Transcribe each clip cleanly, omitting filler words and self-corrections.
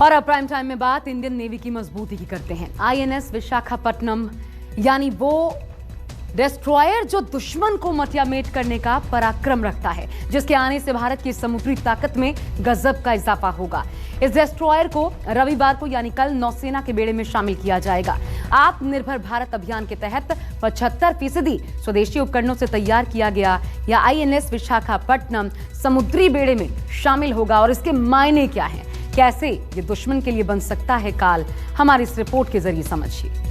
और अब prime time में बात इंडियन नेवी की मजबूती की करते हैं। आईएनएस विशाखापट्टनम यानी वो डिस्ट्रॉयर जो दुश्मन को मटियामेट करने का पराक्रम रखता है, जिसके आने से भारत की समुद्री ताकत में गजब का इजाफा होगा। इस डिस्ट्रॉयर को रविवार को यानी कल नौसेना के बेड़े में शामिल किया जाएगा। आत्मनिर्भर भारत अभियान के तहत 75% स्वदेशी उपकरणों से तैयार किया गया यह आईएनएस विशाखापट्टनम समुद्री बेड़े में शामिल होगा। और इसके मायने क्या हैं, कैसे ये दुश्मन के लिए बन सकता है काल, हमारी इस रिपोर्ट के जरिए समझिए।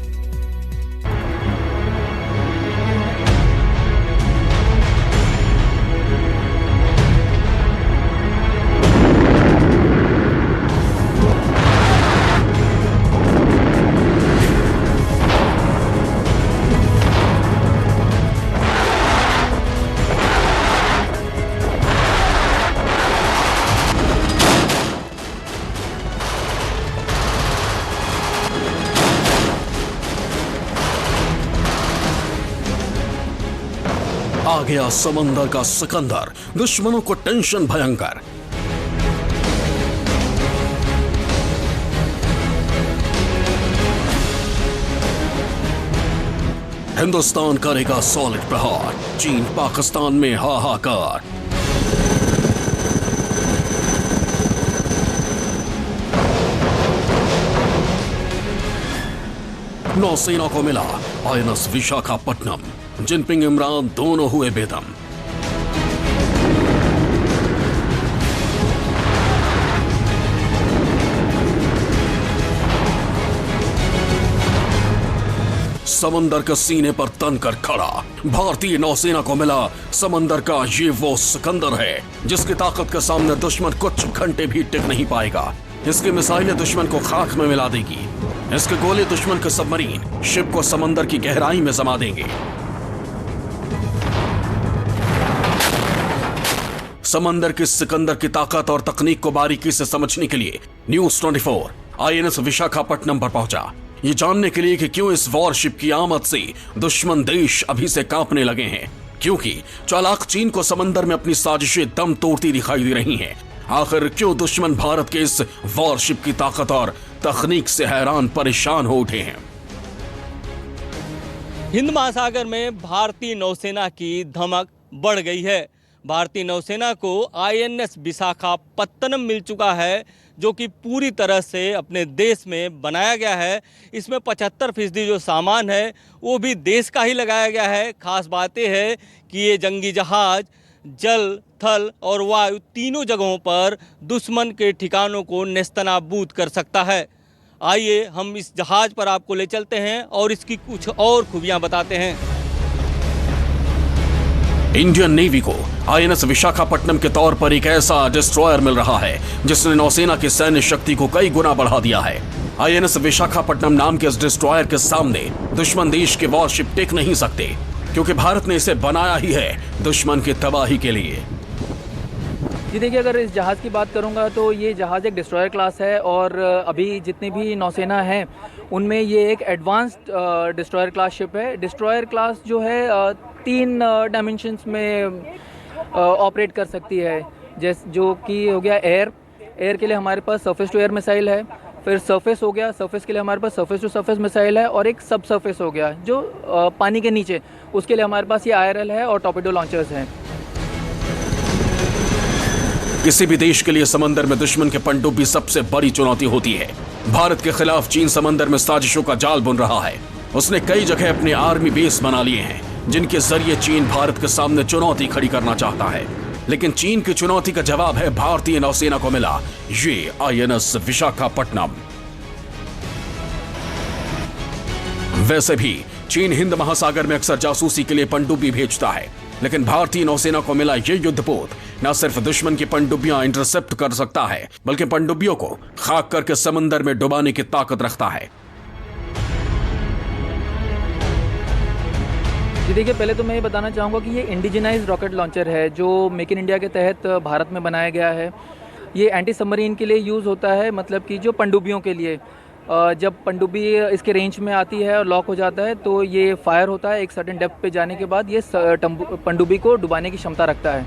आ गया समंदर का सिकंदर, दुश्मनों को टेंशन भयंकर। हिंदुस्तान करेगा सॉलिड प्रहार, चीन पाकिस्तान में हाहाकार। नौसेना को मिला आईएनएस विशाखापट्टनम, जिनपिंग इमरान दोनों हुए बेदम। समंदर के सीने पर तनकर खड़ा भारतीय नौसेना को मिला समंदर का ये वो सिकंदर है जिसकी ताकत के सामने दुश्मन कुछ घंटे भी टिक नहीं पाएगा। इसकी मिसाइलें दुश्मन को खाक में मिला देगी। इसके गोले दुश्मन के सबमरीन शिप को समंदर की गहराई में जमा देंगे। समंदर के सिकंदर की ताकत और तकनीक को बारीकी से समझने के लिए न्यूज 24 आईएनएस विशाखापट्टनम पर पहुंचा, ये जानने के लिए कि क्यों इस वॉरशिप की आमद से दुश्मन देश अभी से कांपने लगे हैं, क्योंकि चालाक चीन को समंदर में अपनी साजिशें दम तोड़ती दिखाई दे रही हैं। आखिर क्यों दुश्मन भारत के इस वॉरशिप की ताकत और तकनीक से हैरान परेशान हो उठे हैं। हिंद महासागर में भारतीय नौसेना की धमक बढ़ गई है। भारतीय नौसेना को आईएनएस विशाखापट्टनम मिल चुका है, जो कि पूरी तरह से अपने देश में बनाया गया है। इसमें 75% जो सामान है वो भी देश का ही लगाया गया है। खास बात यह है कि ये जंगी जहाज जल, थल और वायु तीनों जगहों पर दुश्मन के ठिकानों को नेस्तनाबूद कर सकता है। आइए हम इस जहाज पर आपको ले चलते हैं और इसकी कुछ और खूबियां बताते हैं। इंडियन नेवी को आईएनएस विशाखापट्टनम के तौर पर एक ऐसा डिस्ट्रॉयर मिल रहा है जिसने नौसेना की सैन्य शक्ति को कई गुना बढ़ा दिया है। आईएनएस विशाखापट्टनम नाम के इस डिस्ट्रॉयर के सामने दुश्मन देश के वॉरशिप टिक नहीं सकते, क्योंकि भारत ने इसे बनाया ही है दुश्मन की तबाही के लिए। जी देखिए, अगर इस जहाज़ की बात करूंगा तो ये जहाज़ एक डिस्ट्रॉयर क्लास है और अभी जितनी भी नौसेना है उनमें ये एक एडवांस्ड डिस्ट्रॉयर क्लास शिप है। डिस्ट्रॉयर क्लास जो है 3 डायमेंशंस में ऑपरेट कर सकती है, जैसे जो कि हो गया एयर के लिए हमारे पास सरफेस टू एयर मिसाइल है, फिर सरफेस हो गया, सरफेस के लिए हमारे पास सरफेस टू सरफेस मिसाइल है, और एक सब सरफेस हो गया जो पानी के नीचे, उसके लिए हमारे पास ये IRL है और टॉर्पेडो लॉन्चर्स हैं। किसी भी देश के लिए समंदर में दुश्मन के पनडुब्बी सबसे बड़ी चुनौती होती है। भारत के खिलाफ चीन समंदर में साजिशों का जाल बुन रहा है। उसने कई जगह अपने आर्मी बेस बना लिए हैं जिनके जरिए चीन भारत के सामने चुनौती खड़ी करना चाहता है। लेकिन चीन की चुनौती का जवाब है भारतीय नौसेना को मिला ये आईएनएस विशाखापट्टनम। वैसे भी चीन हिंद महासागर में अक्सर जासूसी के लिए पनडुब्बी भेजता है, लेकिन भारतीय नौसेना को मिला ये युद्धपोत न सिर्फ दुश्मन की पनडुब्बियां इंटरसेप्ट कर सकता है, बल्कि पनडुब्बियों को खाक करके समंदर में डुबाने की ताकत रखता है। जी देखिए, पहले तो मैं ये बताना चाहूँगा कि ये इंडिजिनाइज्ड रॉकेट लॉन्चर है जो मेक इन इंडिया के तहत भारत में बनाया गया है। ये एंटी सबमरीन के लिए यूज़ होता है, मतलब कि जो पनडुब्बियों के लिए जब पनडुब्बी इसके रेंज में आती है और लॉक हो जाता है तो ये फायर होता है। एक सर्टेन डेप्थ पे जाने के बाद ये पनडुब्बी को डुबाने की क्षमता रखता है।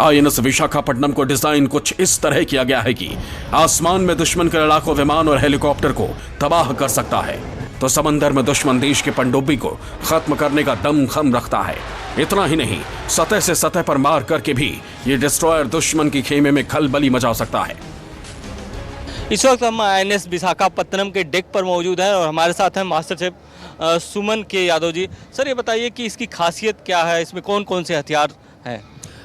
आईएनएस विशाखापट्टनम को डिजाइन कुछ इस तरह किया गया है कि आसमान में दुश्मन के लड़ाकू विमान और हेलीकॉप्टर को तबाह कर सकता है, तो समंदर में दुश्मन देश की पनडुब्बी को खत्म करने का दमखम रखता है। इतना ही नहीं, सतह से सतह पर मार करके भी ये डिस्ट्रॉयर दुश्मन की खेमे में खलबली मचा सकता है। इस वक्त हम आईएनएस विशाखापत्तनम के डेक पर मौजूद हैं और हमारे साथ हैं मास्टर शेफ सुमन के यादव जी। सर, ये बताइए कि इसकी खासियत क्या है, इसमें कौन कौन से हथियार हैं?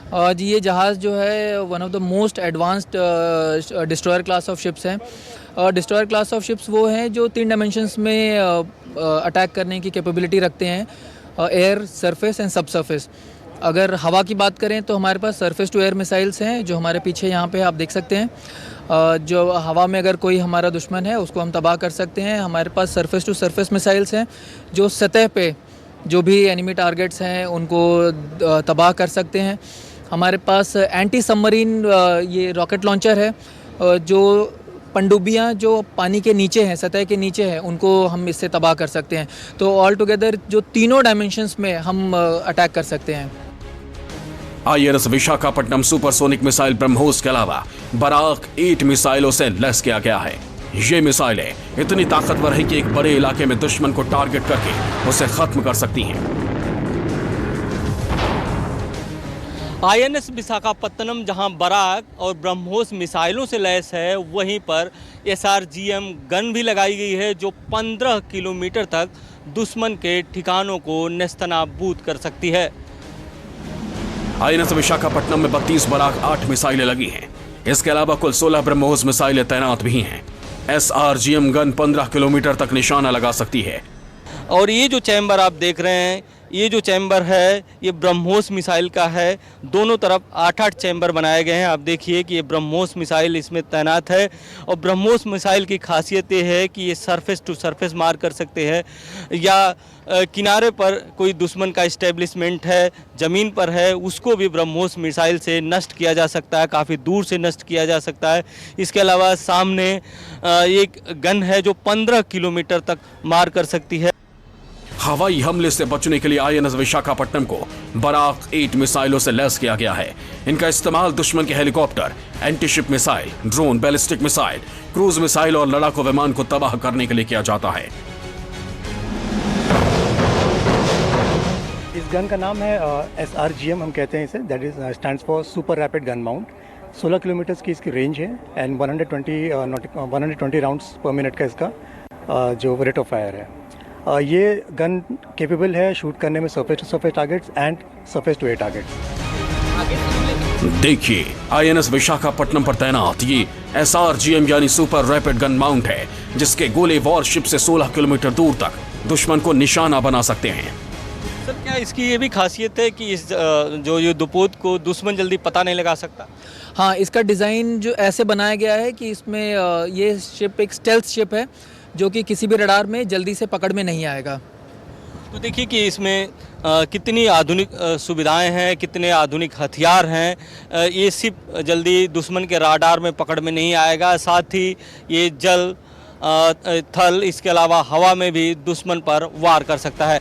जी, ये जहाज़ जो है one of the most advanced destroyer class of ships हैं। डिस्ट्रॉयर क्लास ऑफ शिप्स वो हैं जो 3 डायमेंशंस में अटैक करने की कैपेबिलिटी रखते हैं, एयर, सरफेस एंड सब सरफेस। अगर हवा की बात करें तो हमारे पास सरफेस टू एयर मिसाइल्स हैं जो हमारे पीछे यहाँ पे आप देख सकते हैं। जो हवा में अगर कोई हमारा दुश्मन है उसको हम तबाह कर सकते हैं। हमारे पास सरफेस टू सरफेस मिसाइल्स हैं जो सतह पे जो भी एनिमी टारगेट्स हैं उनको तबाह कर सकते हैं। हमारे पास एंटी सबमरीन ये रॉकेट लॉन्चर है जो पनडुब्बियाँ जो पानी के नीचे हैं, सतह के नीचे हैं, उनको हम इससे तबाह कर सकते हैं। तो ऑल टुगेदर जो तीनों डायमेंशंस में हम अटैक कर सकते हैं। INS Visakhapatnam supersonic missile BrahMos के अलावा बराक 8 मिसाइलों से लैस किया गया है। ये मिसाइलें इतनी ताकतवर है कि एक बड़े इलाके में दुश्मन को टारगेट करके उसे खत्म कर सकती हैं। आईएनएस विशाखापत्तनम जहां बराक और ब्रह्मोस मिसाइलों से लैस है, वहीं पर एसआरजीएम गन भी लगाई गई है जो 15 किलोमीटर तक दुश्मन के ठिकानों को नेस्तनाबूद कर सकती है। आईएनएस विशाखापट्टनम में 32 बराक 8 मिसाइलें लगी हैं। इसके अलावा कुल 16 ब्रह्मोस मिसाइलें तैनात भी हैं। एसआरजीएम गन 15 किलोमीटर तक निशाना लगा सकती है। और ये जो चैम्बर आप देख रहे हैं, ये जो चैम्बर है ये ब्रह्मोस मिसाइल का है। दोनों तरफ 8-8 चैम्बर बनाए गए हैं। आप देखिए कि ये ब्रह्मोस मिसाइल इसमें तैनात है। और ब्रह्मोस मिसाइल की खासियत ये है कि ये सरफेस टू सरफेस मार कर सकते हैं, या किनारे पर कोई दुश्मन का इस्टेब्लिशमेंट है, ज़मीन पर है, उसको भी ब्रह्मोस मिसाइल से नष्ट किया जा सकता है, काफ़ी दूर से नष्ट किया जा सकता है। इसके अलावा सामने एक गन है जो 15 किलोमीटर तक मार कर सकती है। हवाई हमले से बचने के लिए आईएनएस विशाखापट्टनम को बराक 8 मिसाइलों से लैस किया गया है। इनका इस्तेमाल दुश्मन के helicopter, antiship missile, drone, ballistic missile, cruise missile और लड़ाकू विमान को तबाह करने के लिए किया जाता है। इस गन का नाम है SRGM, हम कहते हैं इसे, that is stands for super rapid gun mount. 16 kilometre की इसकी रेंज है एंड 120 राउंड्स पर मिनट का इसका जो रेट ऑफ फायर है। ये गन कैपेबल है शूट करने में surface to surface targets and surface to air targets. देखिए, आईएनएस विशाखापट्टनम पर तैनात ये एसआरजीएम यानी सुपर रैपिड गन माउंट है, जिसके गोले वॉरशिप से 16 किलोमीटर दूर तक दुश्मन को निशाना बना सकते हैं। सर, क्या इसकी ये भी खासियत है कि इस जो युद्धपोत को दुश्मन जल्दी पता नहीं लगा सकता? हाँ, इसका डिज़ाइन जो ऐसे बनाया गया है कि इसमें ये शिप एक स्टेल्थ शिप है जो कि किसी भी रडार में जल्दी से पकड़ में नहीं आएगा। तो देखिए कि इसमें कितनी आधुनिक सुविधाएं हैं, कितने आधुनिक हथियार हैं। ये शिप जल्दी दुश्मन के रडार में पकड़ में नहीं आएगा। साथ ही ये जल, थल, इसके अलावा हवा में भी दुश्मन पर वार कर सकता है।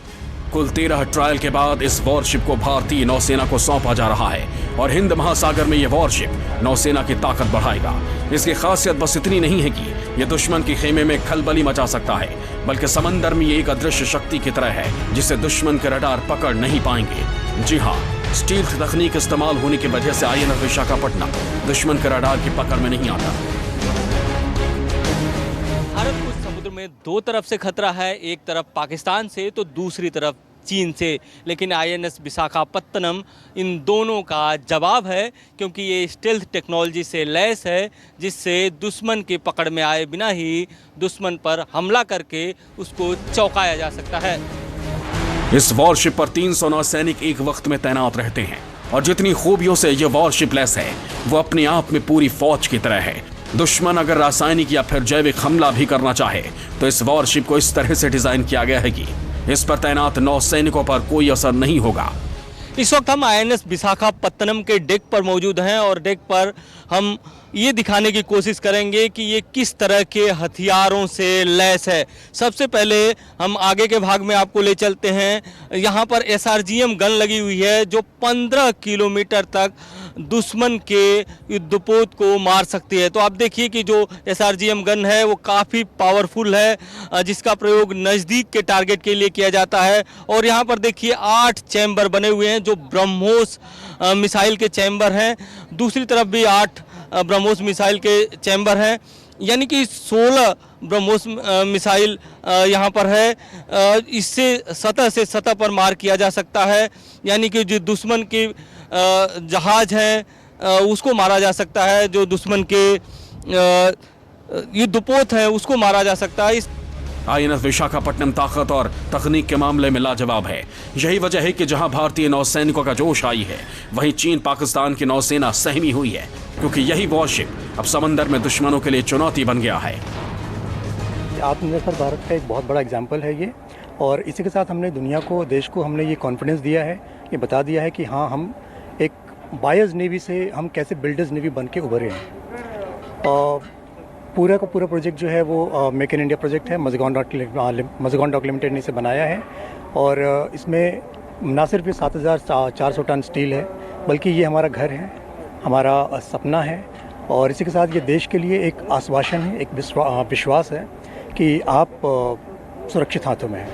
कुल 13 ट्रायल के बाद इस वॉरशिप को भारतीय नौसेना को सौंपा जा रहा है और हिंद महासागर में यह वॉरशिप नौसेना की ताकत बढ़ाएगा। इसकी खासियत बस इतनी नहीं है कि यह दुश्मन के खेमे में खलबली मचा सकता है, बल्कि समंदर में ये एक अदृश्य शक्ति की तरह है जिसे दुश्मन के रडार पकड़ नहीं पाएंगे। जी हाँ, स्टील्थ तकनीक इस्तेमाल होने की वजह से आईएनएस विशाखापट्टनम दुश्मन के रडार की पकड़ में नहीं आता। भारत को समुद्र में दो तरफ से खतरा है, एक तरफ पाकिस्तान से तो दूसरी तरफ चीन से। लेकिन आईएनएस विशाखापत्तनम इन दोनों का जवाब है, क्योंकि ये स्टेल्थ टेक्नोलॉजी से लैस है, जिससे दुश्मन के पकड़ में आए बिना ही दुश्मन पर हमला करके उसको चौंकाया जा सकता है। इस वॉरशिप पर 300 नौसैनिक एक वक्त में तैनात रहते हैं और जितनी खूबियों से यह वॉरशिप लैस है वो अपने आप में पूरी फौज की तरह है। दुश्मन अगर रासायनिक या फिर जैविक हमला भी करना चाहे तो इस वॉरशिप को इस तरह से डिजाइन किया गया है कि इस पर तैनात नौसैनिकों पर कोई असर नहीं होगा। इस वक्त हम आईएनएस विशाखापत्तनम के डेक पर मौजूद हैं और डेक पर हम ये दिखाने की कोशिश करेंगे कि ये किस तरह के हथियारों से लैस है। सबसे पहले हम आगे के भाग में आपको ले चलते हैं। यहाँ पर एसआरजीएम गन लगी हुई है जो 15 किलोमीटर तक दुश्मन के युद्धपोत को मार सकती है। तो आप देखिए कि जो SRGM गन है वो काफ़ी पावरफुल है, जिसका प्रयोग नज़दीक के टारगेट के लिए किया जाता है। और यहाँ पर देखिए 8 चैम्बर बने हुए हैं जो ब्रह्मोस मिसाइल के चैम्बर हैं। दूसरी तरफ भी 8 ब्रह्मोस मिसाइल के चैम्बर हैं, यानी कि 16 ब्रह्मोस मिसाइल यहाँ पर है। इससे सतह से सतह पर मार किया जा सकता है, यानी कि जो दुश्मन के जहाज हैं उसको मारा जा सकता है, जो दुश्मन के युद्धपोत है उसको मारा जा सकता है। INS विशाखापट्टनम ताकत और तकनीक के मामले में लाजवाब है। यही वजह है कि जहां भारतीय नौसैनिकों का जोश आई है, वहीं चीन पाकिस्तान की नौसेना सहमी हुई है, क्योंकि यही वॉरशिप अब समंदर में दुश्मनों के लिए चुनौती बन गया है। आत्मनिर्भर भारत का एक बहुत बड़ा एग्जाम्पल है ये, और इसी के साथ हमने दुनिया को, देश को हमने ये कॉन्फिडेंस दिया है, ये बता दिया है कि हाँ, हम एक बायर्स नेवी से हम कैसे बिल्डर्स नेवी बन के उभरे हैं। पूरा का पूरा प्रोजेक्ट जो है वो मेक इन इंडिया प्रोजेक्ट है। मज़गान डॉक लिमिटेड ने इसे बनाया है, और इसमें ना सिर्फ ये 7,400 टन स्टील है, बल्कि ये हमारा घर है, हमारा सपना है, और इसी के साथ ये देश के लिए एक आश्वासन है, एक विश्वास है कि आप सुरक्षित हाथों में हैं।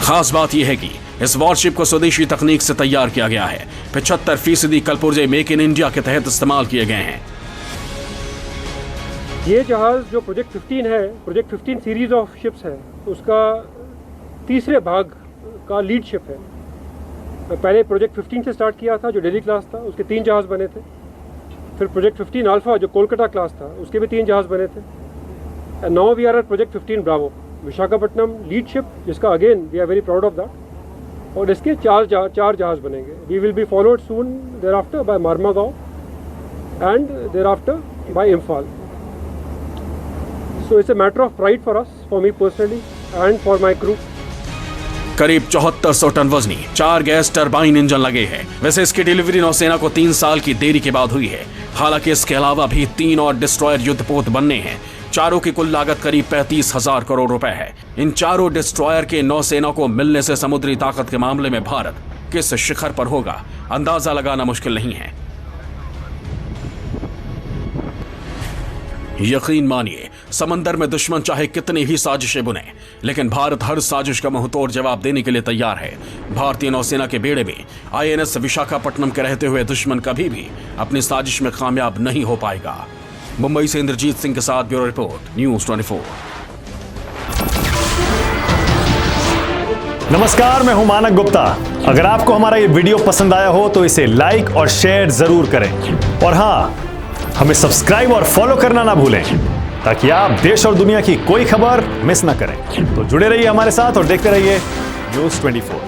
खास बात यह है कि इस वॉरशिप को स्वदेशी तकनीक से तैयार किया गया है। 75% कलपुर्जे मेक इन इंडिया के तहत इस्तेमाल किए गए हैं। ये जहाज़ जो प्रोजेक्ट 15 है, प्रोजेक्ट 15 सीरीज़ ऑफ शिप्स है, उसका तीसरे भाग का लीड शिप है। पहले प्रोजेक्ट 15 से स्टार्ट किया था जो डेली क्लास था, उसके 3 जहाज़ बने थे। फिर प्रोजेक्ट 15 अल्फा जो कोलकाता क्लास था, उसके भी 3 जहाज़ बने थे। And now we are at project 15 bravo, Visakhapatnam lead ship, जिसका again we are very proud of that. और इसके 4 जहाज़ बनेंगे। We will be followed soon thereafter by Marmagao and thereafter by Imphal. So it's a matter of pride for us, for me personally and for my crew. करीब 7400 ton वजनी 4 gas turbine engine लगे हैं। वैसे इसकी delivery नौसेना को 3 साल की देरी के बाद हुई है। हालांकि इसके अलावा भी 3 और डिस्ट्रॉयर युद्धपोत बनने हैं। चारों की कुल लागत करीब 35,000 करोड़ रुपए है। इन चारों डिस्ट्रॉयर के नौसेना को मिलने से समुद्री ताकत के मामले में भारत किस शिखर पर होगा, अंदाजा लगाना मुश्किल नहीं है। यकीन मानिए, समंदर में दुश्मन चाहे कितनी ही साजिशें बुने, लेकिन भारत हर साजिश का मुंहतोड़ जवाब देने के लिए तैयार है। भारतीय नौसेना के बेड़े में INS विशाखापट्टनम के रहते हुए दुश्मन कभी भी अपनी साजिश में कामयाब नहीं हो पाएगा। मुंबई से इंद्रजीत सिंह के साथ ब्यूरो रिपोर्ट, न्यूज़ 24। नमस्कार, मैं हूं मानक गुप्ता। अगर आपको हमारा ये वीडियो पसंद आया हो तो इसे लाइक और शेयर जरूर करें, और हाँ, हमें सब्सक्राइब और फॉलो करना ना भूलें, ताकि आप देश और दुनिया की कोई खबर मिस ना करें। तो जुड़े रहिए हमारे साथ और देखते रहिए न्यूज़ 24।